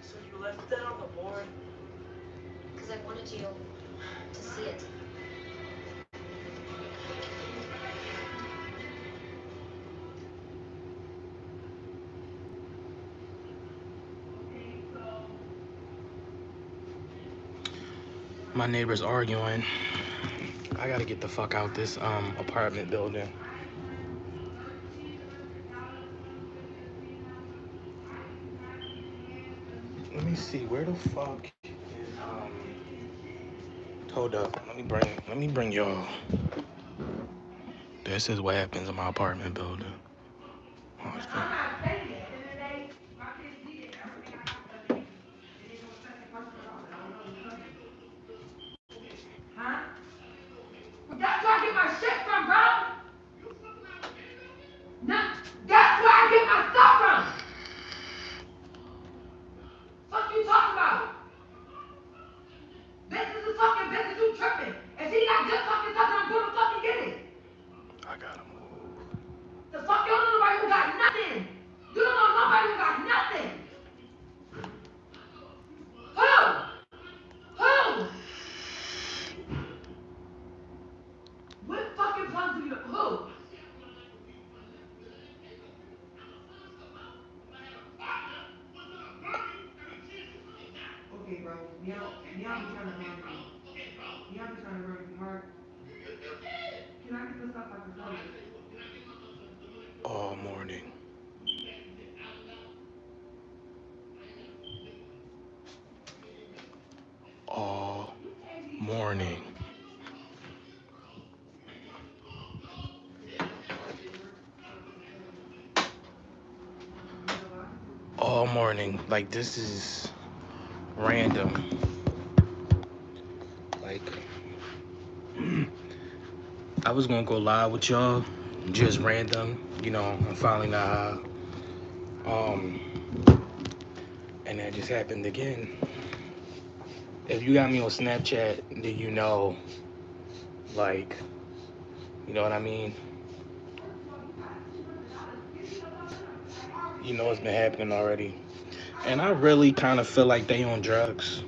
So you left that on the board? My neighbor's arguing. I gotta get the fuck out this apartment building. Let me see where the fuck is hold up. Let me bring y'all. This is what happens in my apartment building. Oh, it's good. That's where I get my shit from, bro. No, that's where I get my stuff from. What you talking about? This is a fucking business. You tripping? If he not just fucking something, I'm gonna fucking get it. I gotta move. The fuck you don't know nobody who got nothing. You don't know nobody who got nothing. Who? Who? What fucking plans do you? Who? Okay, bro. Y'all be trying to hurt me. Y'all be trying to hurt me hard. Can I get this stuff I can tell you? All morning. All morning. All morning. Like this is random. Like I was gonna go live with y'all, just random. I'm finally not. Um, and that just happened again. If you got me on Snapchat, then like, you know what I mean. It's been happening already, and I really kind of feel like they on drugs.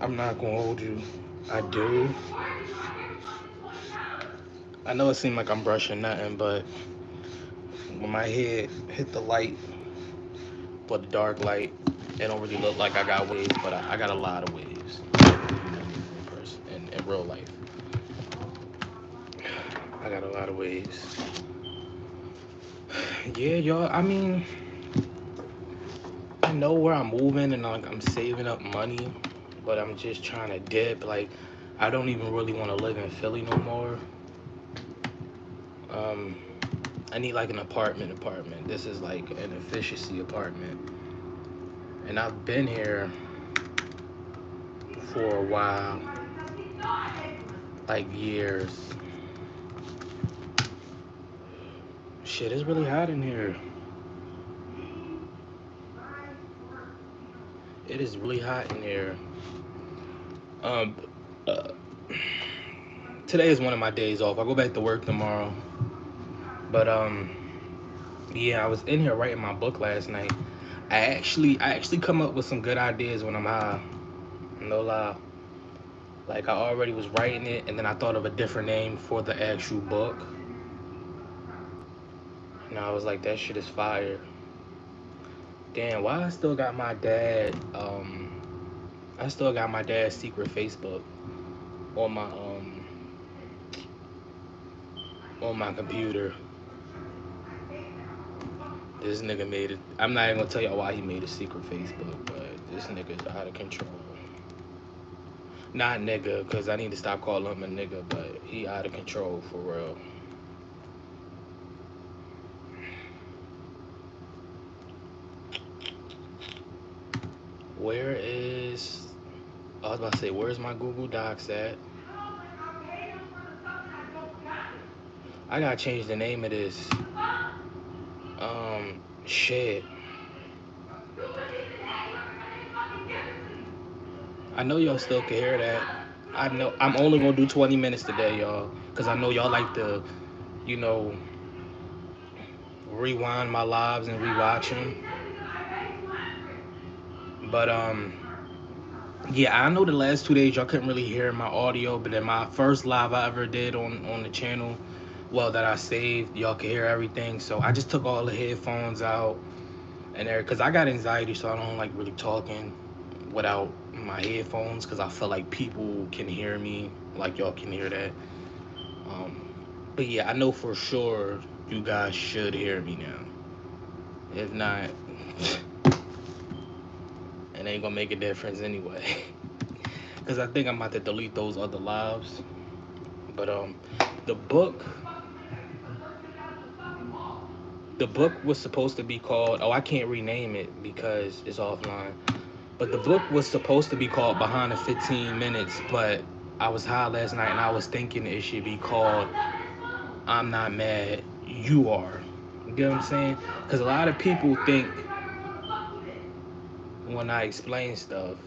I'm not gonna hold you. I do. I know it seemed like I'm brushing nothing, but when my head hit the light, but the dark light, it don't really look like I got waves, but I got a lot of waves in real life. I got a lot of waves. Yeah, y'all. I mean, I know where I'm moving and like I'm saving up money, but I'm just trying to dip. Like, I don't even really want to live in Philly no more. Um, I need like an apartment. This is like an efficiency apartment, and I've been here for a while, like years. Shit, it's really hot in here. It is really hot in here. Um, uh, Today is one of my days off. I go back to work tomorrow, but yeah, I was in here writing my book last night. I actually come up with some good ideas when I'm high. No lie. Like I already was writing it, and then I thought of a different name for the actual book. And I was like, that shit is fire. Damn, why I still got my dad? I still got my dad's secret Facebook on my computer. This nigga made it. I'm not even gonna tell y'all why he made a secret Facebook, but this nigga's out of control. Not nigga, cause I need to stop calling him a nigga, but he out of control for real. Where is? I was about to say, where's my Google Docs at? I gotta change the name of this. Shit. I know y'all still can hear that. I know I'm only gonna do 20 minutes today, y'all, because I know y'all like to, you know, rewind my lives and rewatch them. But yeah, I know the last 2 days y'all couldn't really hear my audio, but in my first live I ever did on the channel, well that I saved, y'all could hear everything. So I just took all the headphones out and there, cause I got anxiety, so I don't like really talking without my headphones, cause I feel like people can hear me, like y'all can hear that. Um, but yeah, I know for sure you guys should hear me now. If not, it ain't gonna make a difference anyway. Cause I think I'm about to delete those other lives. But the book, the book was supposed to be called. Oh, I can't rename it because it's offline. But the book was supposed to be called Behind the 15 Minutes. But I was high last night and I was thinking it should be called I'm Not Mad, You Are. You get what I'm saying? Because a lot of people think when I explain stuff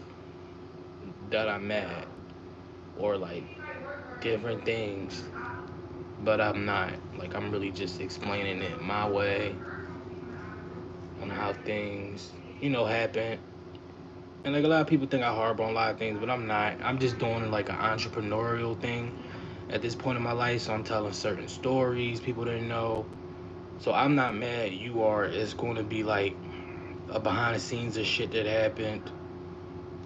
that I'm mad or like different things, but I'm not. Like, I'm really just explaining it my way on how things, happen. And like a lot of people think I harbor on a lot of things, but I'm not. I'm just doing like an entrepreneurial thing at this point in my life. So I'm telling certain stories people didn't know. So I'm not mad. You are. It's going to be like a behind the scenes of shit that happened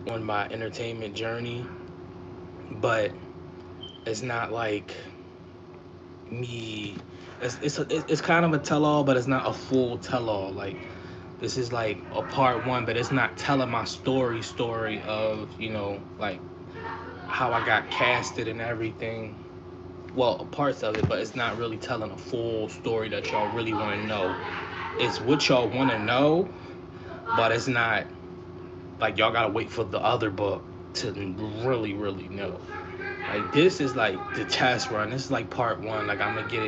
on my entertainment journey, but it's not like me. It's kind of a tell all, but it's not a full tell all. Like this is like a part one, but it's not telling my story of like how I got casted and everything. Well, parts of it, but it's not really telling a full story that y'all really want to know. It's what y'all want to know, but it's not like y'all gotta wait for the other book to really know. Like this is like the test run. This is like part one. Like I'm gonna get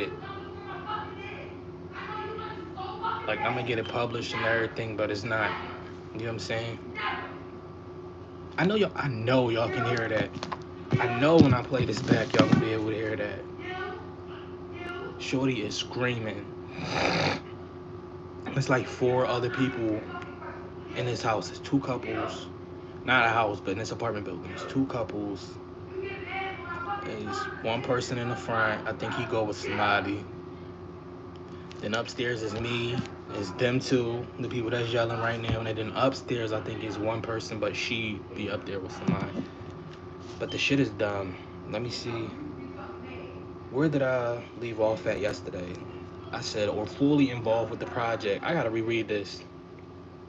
it published and everything, but it's not. You know what I'm saying? I know y'all can hear that. I know when I play this back, y'all gonna be able to hear that. Shorty is screaming. It's like four other people in this house. It's two couples. Not a house, but in this apartment building. It's two couples. There's one person in the front. I think he go with somebody. Then upstairs is me. It's them two, the people that's yelling right now. And then upstairs, I think is one person, but she be up there with somebody. But the shit is dumb. Let me see. Where did I leave off at yesterday? I said, or fully involved with the project. I gotta reread this.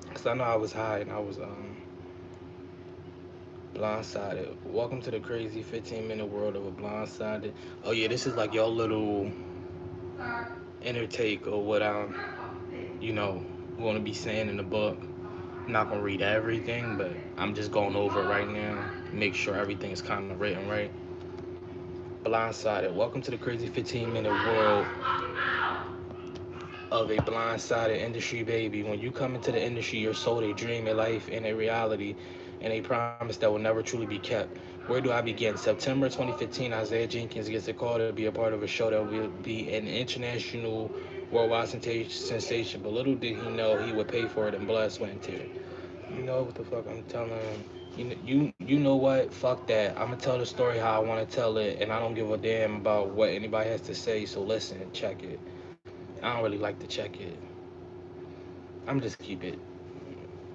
Because I know I was high and I was blindsided. Welcome to the crazy 15-minute world of a blindsided. Oh, yeah, this is like your little inner take of what I'm, you know, going to be saying in the book. I'm not going to read everything, but I'm just going over it right now. Make sure everything is kind of written right. Blindsided. Welcome to the crazy 15-minute world of a blindsided industry baby. When you come into the industry, you're sold a dream, a life, and a reality, and a promise that will never truly be kept. Where do I begin? September 2015, Isaiah Jenkins gets a call to be a part of a show that will be an international, worldwide sensation. But little did he know he would pay for it in blood, sweat, and tears. You know what the fuck I'm telling him? You know what? Fuck that. I'm gonna tell the story how I want to tell it, and I don't give a damn about what anybody has to say. So listen, check it. I don't really like to check it. I'm just keep it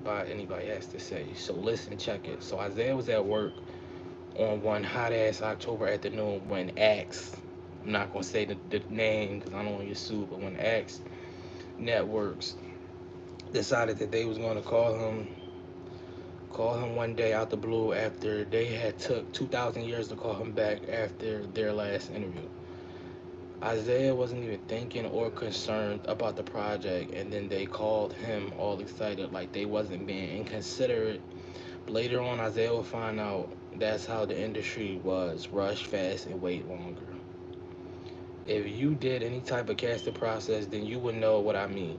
by anybody has to say. So listen, check it. So Isaiah was at work on one hot ass October afternoon when X, I'm not gonna say the name because I don't want to get sued, but when X Networks decided that they was going to call him one day out the blue after they had took 2,000 years to call him back after their last interview. Isaiah wasn't even thinking or concerned about the project, and then they called him all excited like they wasn't being inconsiderate. Later on, Isaiah will find out that's how the industry was: rush fast and wait longer. If you did any type of casting process, then you would know what I mean.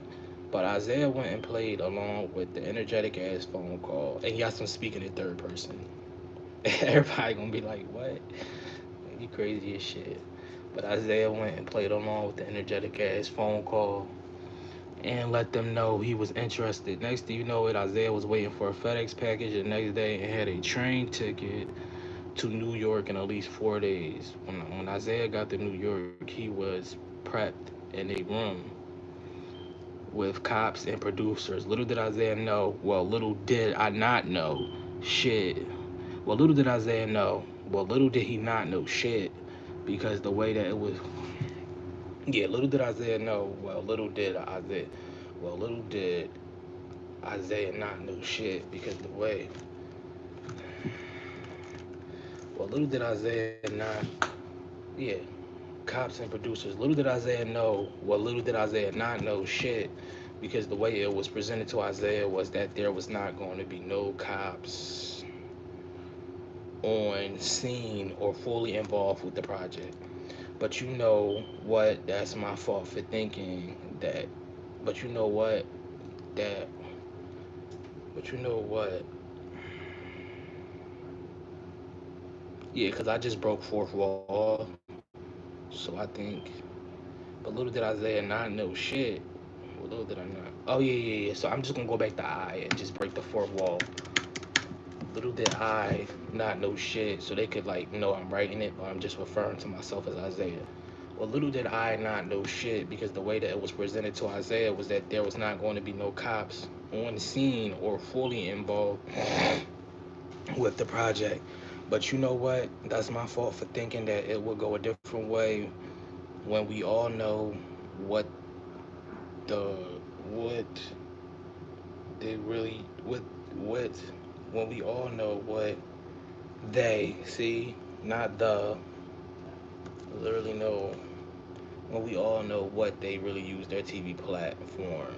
But Isaiah went and played along with the energetic ass phone call, and yes, I'm speaking in third person. Everybody gonna be like, what? You crazy as shit. But Isaiah went and played along with the energetic ass phone call and let them know he was interested. Next thing you know it, Isaiah was waiting for a FedEx package the next day and had a train ticket to New York in at least 4 days. When Isaiah got to New York, he was prepped in a room with cops and producers. Little did Isaiah know, well, little did I not know, shit. Well, little did Isaiah know, well, little did he not know shit, because the way that it was, yeah, little did Isaiah know, well, little did Isaiah not know shit, because the way, well, little did Isaiah not, yeah, cops and producers. Little did Isaiah know, well, little did Isaiah not know shit, because the way it was presented to Isaiah was that there was not going to be no cops on scene or fully involved with the project. But you know what? That's my fault for thinking that. But you know what? That. But you know what? Yeah, because I just broke fourth wall. So I think. But little did Isaiah not know shit. Well, little did I not. Oh, yeah. So I'm just going to go back to I and just break the fourth wall. Little did I not know shit. So they could, like, know I'm writing it, but I'm just referring to myself as Isaiah. Well, little did I not know shit, because the way that it was presented to Isaiah was that there was not going to be no cops on the scene or fully involved with the project. But you know what? That's my fault for thinking that it would go a different way when we all know what the what they really what when we all know what they see, not the literally know, when we all know what they really use their TV platform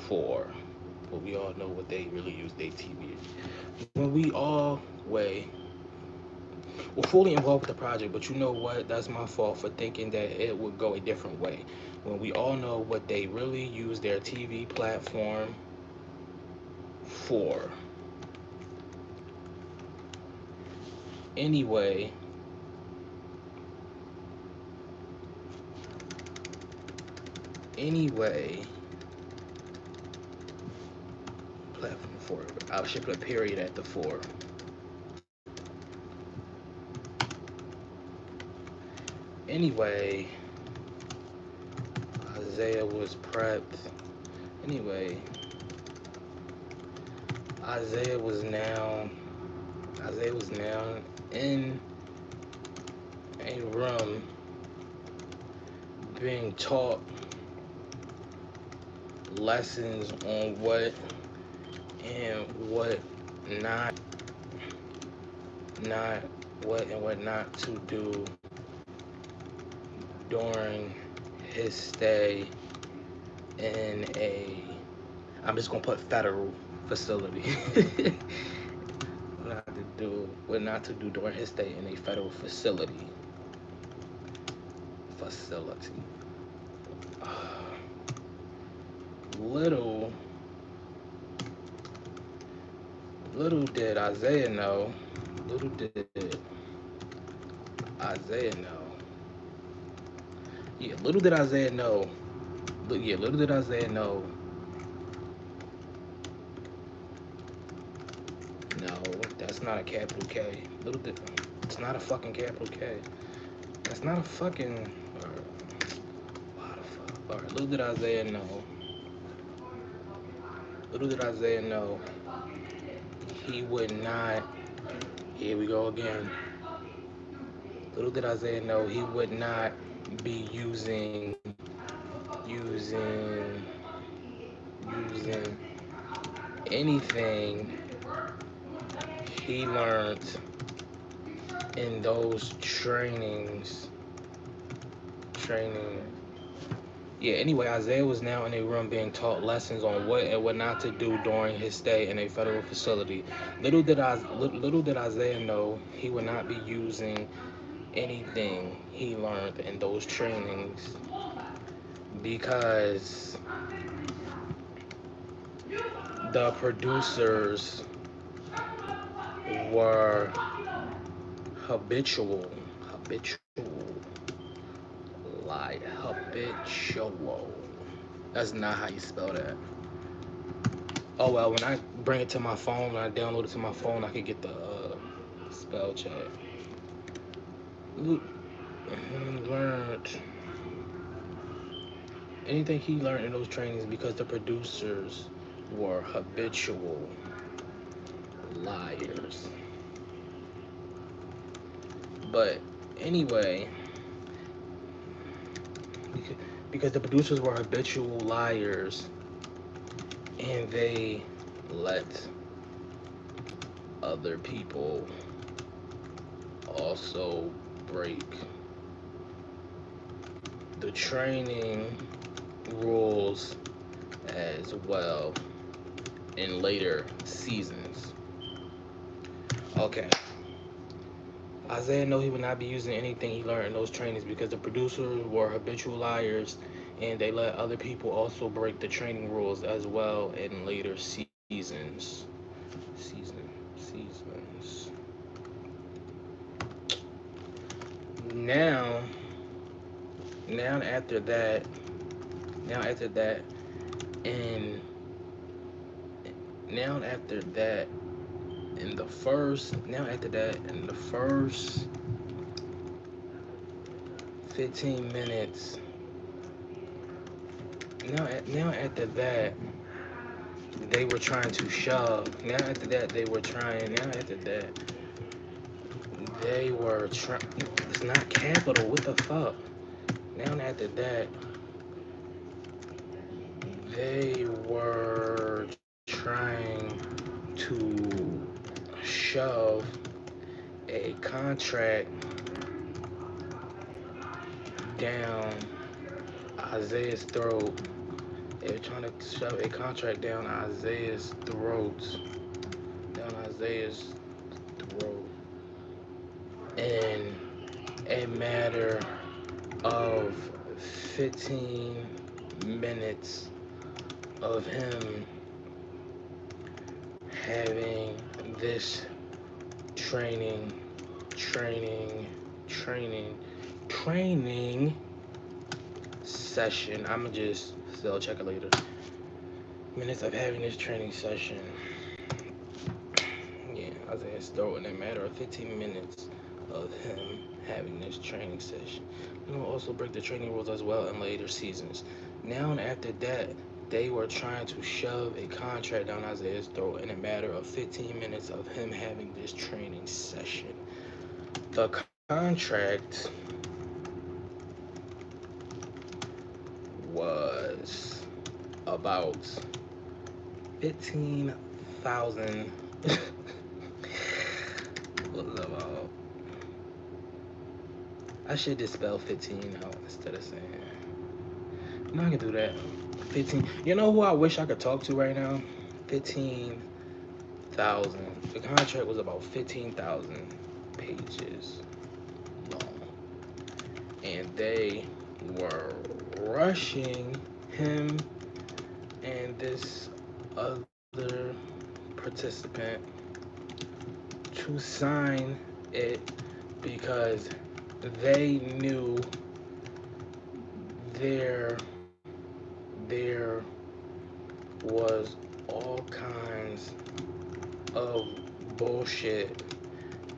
for. But we all know what they really use their TV. When we all way we're fully involved with the project, but you know what? That's my fault for thinking that it would go a different way. When we all know what they really use their TV platform for. Anyway, anyway, platform for. I should put a period at the four. Anyway, Isaiah was prepped. Anyway, Isaiah was now Isaiah was now in a room being taught lessons on what and what not not what and what not to do during his stay in a, I'm just gonna put federal facility. Not to do what not to do during his stay in a federal facility. Little little did Isaiah know. Little did Isaiah know. Yeah, little did Isaiah know. Yeah, little did Isaiah know. No, that's not a capital K. Little did. It's not a fucking capital K. That's not a fucking. Why the fuck? All right, little did Isaiah know. Little did Isaiah know he would not. Here we go again. Little did Isaiah know he would not be using using anything he learned in those training. Yeah, anyway, Isaiah was now in a room being taught lessons on what and what not to do during his stay in a federal facility. Little did Isaiah know he would not be using anything he learned in those trainings, because the producers were habitual, habitual, habitual. That's not how you spell that. Oh well, when I bring it to my phone, when I download it to my phone, I can get the spell check. Luke learned anything he learned in those trainings because the producers were habitual liars. But anyway, beca- because the producers were habitual liars and they let other people also break the training rules as well in later seasons. Okay. Isaiah knew he would not be using anything he learned in those trainings because the producers were habitual liars and they let other people also break the training rules as well in later seasons. Seasons. Now, now after that, now after that, and now after that, in the first 15 minutes, now after that, they were trying to shove. Now after that, they were trying. Now after that, they were trying. It's not capital. What the fuck? Now after that, they were trying to shove a contract down Isaiah's throat. They were trying to shove a contract down Isaiah's throat. Down Isaiah's throat. In a matter of 15 minutes of him having this training, training, training, training session. I'ma just still check it later. Minutes of having this training session. Yeah, Isaiah Stowe in a matter of 15 minutes of him having this training session. And will also break the training rules as well in later seasons. Now and after that, they were trying to shove a contract down Isaiah's throat in a matter of 15 minutes of him having this training session. The contract was about 15,000. What's about? I should just spell 15 out instead of saying. No, I can do that. 15. You know who I wish I could talk to right now? 15,000. The contract was about 15,000 pages long. And they were rushing him and this other participant to sign it because they knew there there was all kinds of bullshit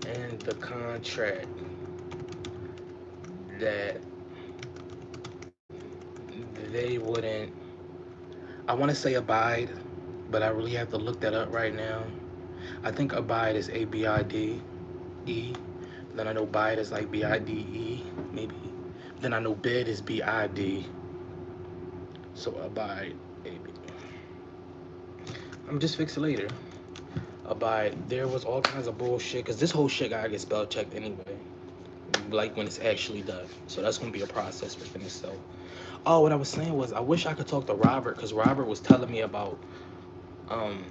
in the contract that they wouldn't. I want to say abide, but I really have to look that up right now. I think abide is ABIDE. Then I know bide is like BIDE, maybe. Then I know bid is BID. So abide, AB. I'm just fix it later. Abide. There was all kinds of bullshit because this whole shit gotta get spell checked anyway. Like when it's actually done. So that's gonna be a process within itself. Oh, what I was saying was I wish I could talk to Robert because Robert was telling me about um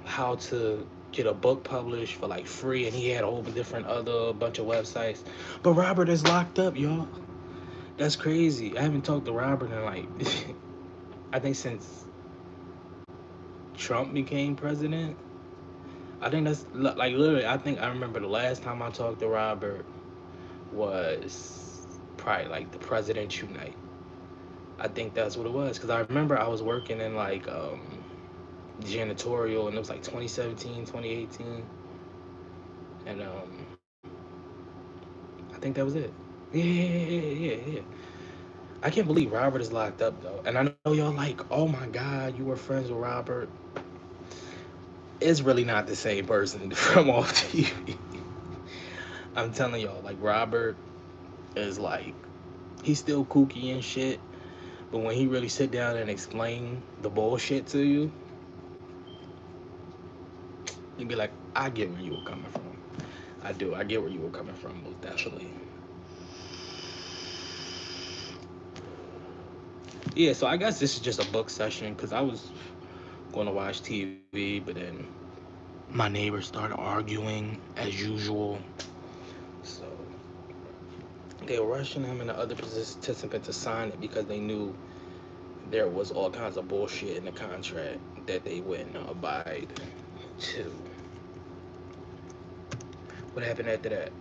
how to get a book published for like free, and he had a whole different other bunch of websites. But Robert is locked up, y'all. That's crazy. I haven't talked to Robert in like I think since Trump became president. I think that's like literally. I think I remember the last time I talked to Robert was probably like the presidential night. I think that's what it was because I remember I was working in like janitorial and it was like 2017, 2018, and I think that was it. Yeah. I can't believe Robert is locked up though, and I know y'all like, oh my God, you were friends with Robert. It's really not the same person from off TV. I'm telling y'all, like Robert is like he's still kooky and shit, but when he really sit down and explain the bullshit to you, you'd be like, I get where you were coming from. I do. I get where you were coming from, most definitely. Yeah, so I guess this is just a book session because I was going to watch TV, but then my neighbors started arguing as usual. So they were rushing him and the other participant to sign it because they knew there was all kinds of bullshit in the contract that they wouldn't abide to. What happened after that?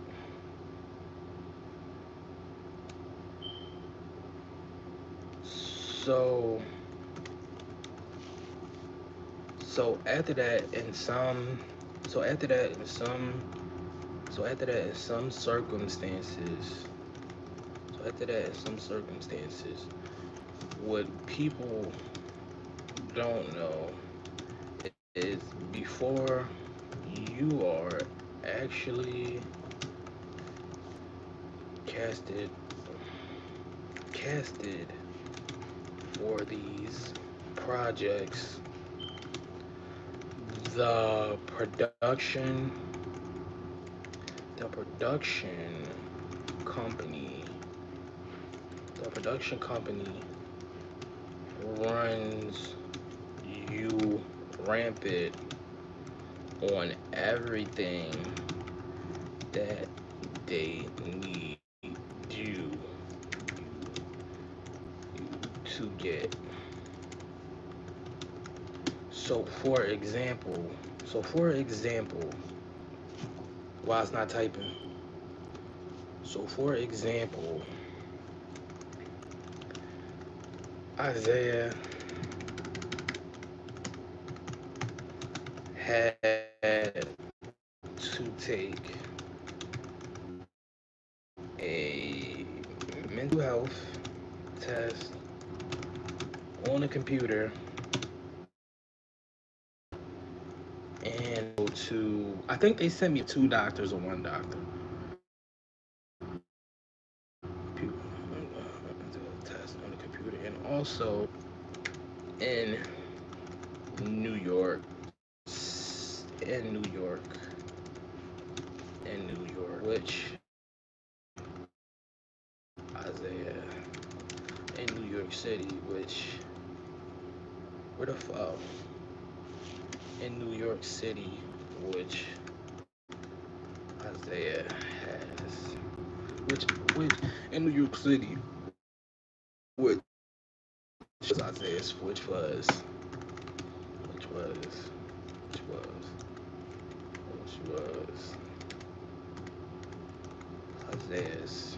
So, so after that, in some, so after that, in some, so after that, in some circumstances, so after that, in some circumstances, what people don't know is before you are actually casted casted for these projects, the production the production company the production company runs you rampant on everything that they need you to get. So for example, so for example, while it's not typing, so for example, Isaiah had to take a mental health test on a computer and to I think they sent me two doctors or one doctor. Test on the computer and also in New York, in New York, in New York, which Isaiah in New York City, which where the fuck in New York City, which Isaiah has, which in New York City, which was Isaiah's, which was, which was, which was Isaiah's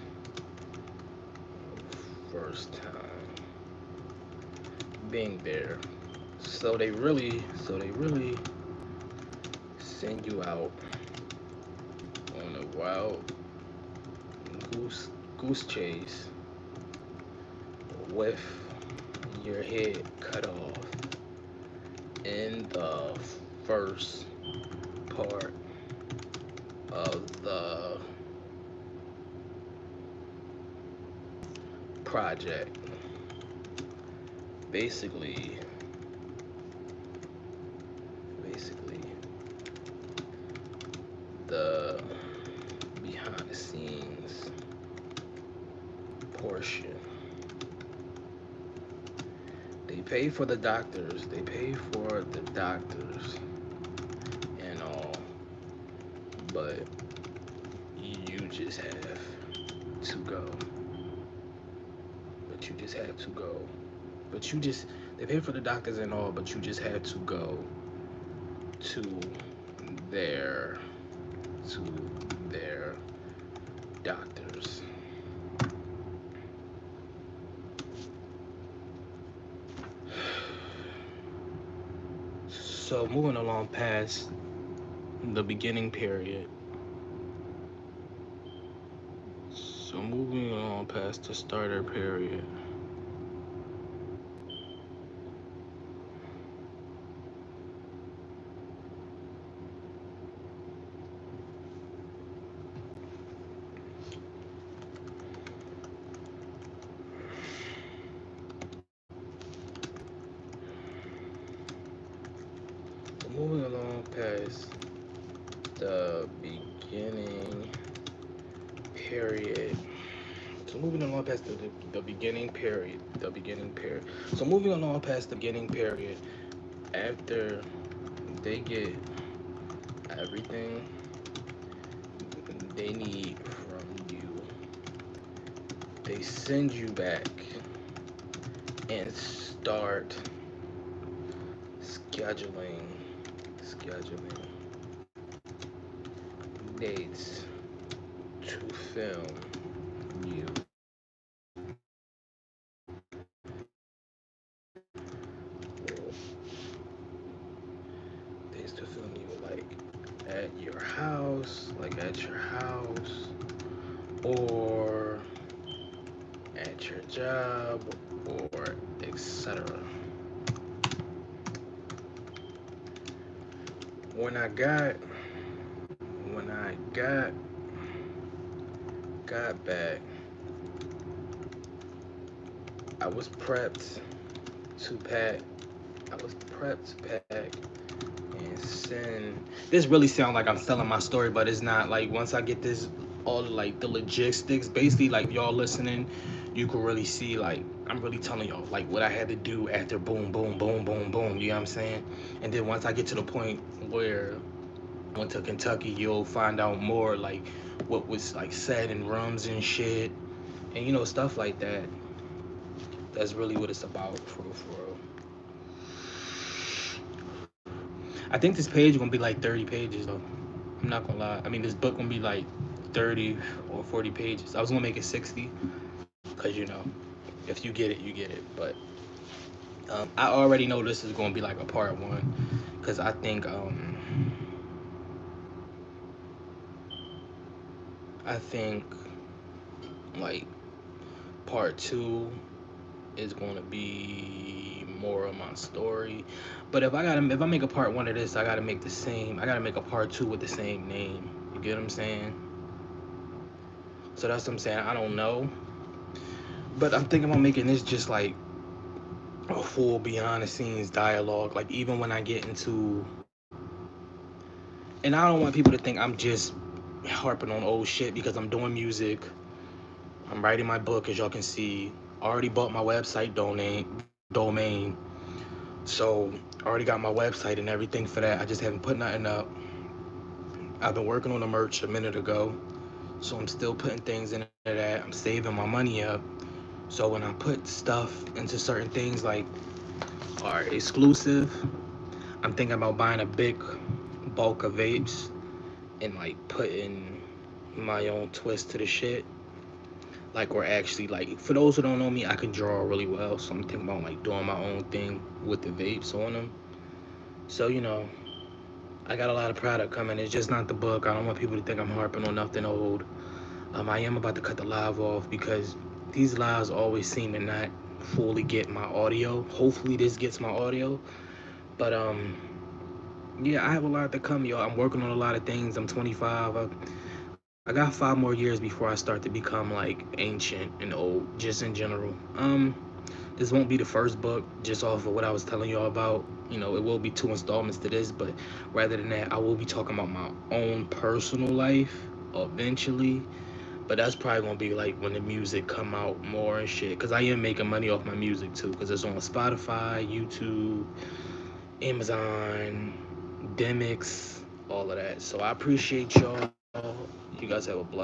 first time being there. So they really send you out on a wild goose goose chase with your head cut off in the first part of the project. Basically, basically the behind the scenes portion. They pay for the doctors. They pay for the doctors and all, but you just have to go. But you just have to go. But you just they pay for the doctors and all, but you just have to go to their to their doctors. So moving along past the beginning period. So moving along past the starter period. So moving along past the beginning period. So moving along past the beginning period. The beginning period. So moving along past the beginning period. After they get everything they need from you, they send you back and start scheduling scheduling dates to film you. Dates to film you like at your house, or at your job, or etc. When I got when I got back, I was prepped to pack. I was prepped to pack and send. This really sounds like I'm telling my story, but it's not. Like once I get this, all like the logistics, basically like y'all listening, you can really see like I'm really telling y'all like what I had to do after boom, boom, boom, boom, boom. You know what I'm saying? And then once I get to the point where I went to Kentucky, you'll find out more like what was like said in rooms and shit, and stuff like that. That's really what it's about, for real, for real. I think this page gonna be like 30 pages though. I'm not gonna lie. I mean, this book gonna be like 30 or 40 pages. I was gonna make it 60, cause if you get it, you get it. But I already know this is gonna be like a part one, cause I think like part two is gonna be more of my story. But if I make a part one of this, I gotta make the same. I gotta make a part two with the same name. You get what I'm saying? So that's what I'm saying. I don't know, but I'm thinking about making this just like a full behind the scenes dialogue. Like even when I get into, and I don't want people to think I'm just harping on old shit because I'm doing music. I'm writing my book, as y'all can see. Already bought my website domain. So already got my website and everything for that. I just haven't put nothing up. I've been working on the merch a minute ago. So I'm still putting things into that. I'm saving my money up. So when I put stuff into certain things like are exclusive, I'm thinking about buying a big bulk of vapes and like putting my own twist to the shit. Like, or actually, like, for those who don't know me, I can draw really well. So I'm thinking about like doing my own thing with the vapes on them. So I got a lot of product coming. It's just not the book. I don't want people to think I'm harping on nothing old. I am about to cut the live off because these lives always seem to not fully get my audio. Hopefully this gets my audio. But yeah, I have a lot to come, yo. I'm working on a lot of things. I'm 25. I got 5 more years before I start to become like ancient and old, just in general. This won't be the first book, just off of what I was telling y'all about. It will be 2 installments to this, but rather than that, I will be talking about my own personal life eventually. But that's probably gonna be like when the music come out more and shit. Cause I am making money off my music too. Cause it's on Spotify, YouTube, Amazon, Demix, all of that. So I appreciate y'all. You guys have a blessed